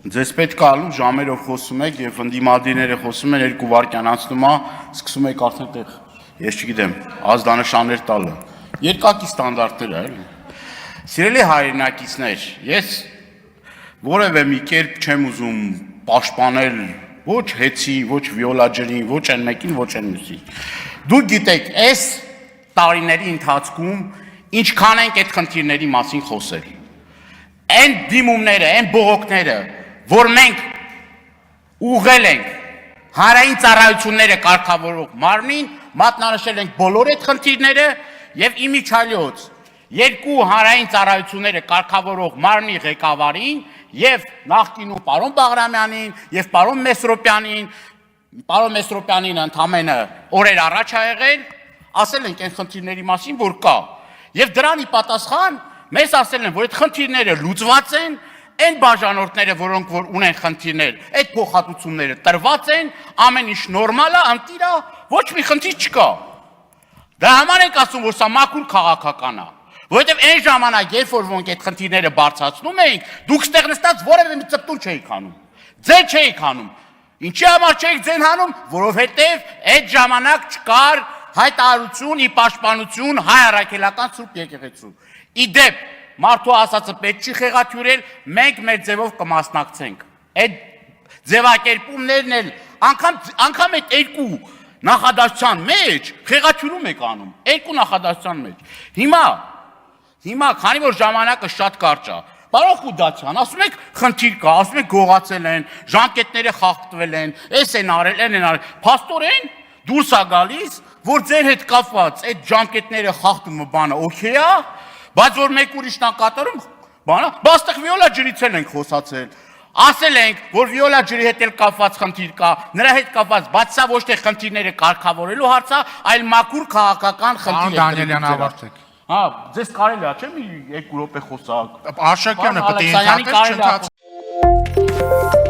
Ձեզ պետք է ալու ժամերով խոսում եք եւ ընդդիմադիրները խոսում են 2 վայրկյան անցնում է, սկսում եք արդեն տեղ, ես չգիտեմ, ազդանշաններ տալը։ Երկակի ստանդարտներ է, էլի։ Սիրելի հայրենակիցներ, ես որևէ մի կերպ չեմ ուզում պաշտպանել ոչ հեցի, ոչ վիոլաջերին, ոչ այն մեկին, ոչ այն մյուսին։ Դուք գիտեք, այս տարիների ընթացքում ինչքան ենք այդ խնդիրների մասին խոսել։ Այն դիմումները, այն բողոքները, որ մենք ուղղել ենք հանրային ծառայությունները կարգավորող մարմնին, մատնանշել ենք բոլոր այդ խնդիրները եւ իմիջիայլոց 2 հանրային ծառայությունները կարգավորող մարմնի ղեկավարին եւ նախկինում պարոն Բաղրամյանին եւ պարոն Մեսրոպյանին ընդամենը օրեր առաջ ա եղել, ասել ենք այն խնդիրների մասին, որ կա։ Եվ դրանի պատասխան մեզ ասել են, որ այդ խնդիրները լուծված են, այն բաժանորդները, որոնք որ ունեն խնդիրներ, այդ փոխհատուցումները տրված են, ամեն ինչ նորմալ է, անտիր է, ոչ մի խնդիր չկա։ Դրա համար ենք ասում, որ սա մաքուր քաղաքական է, որովհետև այն ժամանակ, երբ որ ոք այդ խնդիրները բարձրացնում էինք, դուք ստեղ նստած որևէ մի ծպտուն չէիք անում, ձեն չէիք անում։ Ինչի համար չէիք ձեն անում, որովհետև այդ ժամանակ չկար հայտարարություն, ի պաշտպանություն հայ առաքելական Սուրբ եկեղեցու։ Իդեպ մարդու ասածը պետք չի խեղաթյուրել, մենք մեր ձևով կմասնակցենք։ Այդ ձևակերպումներն էլ անգամ այդ 2 նախադասության մեջ խեղաթյուրում եք անում, 2 նախադասության մեջ։ Հիմա քանի որ ժամանակը շատ կարճ է, պարոն Խուդացյան, ասում եք խնդիր կա, ասում եք գողացել են, ժամկետները խախտվել են, էս են արել, այն են արել, փաստորեն դուրս է գալիս, որ ձեր հետ կապված այդ ժամկետները խախտումը բանը օքեյ է, բայց որ մեկ ուրիշն է կատարում, բանը, բայց այդտեղ վիոլա ջրից էլ ենք խոսացել, ասել ենք, որ վիոլա ջրի հետ էլ կապված խնդիր կա, նրա հետ կապված, բայց սա ոչ թե խնդիրները կարգավորելու հարց է, այլ մաքուր քաղաքական խնդիր է։ Դանիելյան ավարտեք։ Հա, ձեզ կարելի է, չէ՞ մի 2 րոպե խոսակ։ Արշակյանը պետք է ընդհատես, չընդհատես։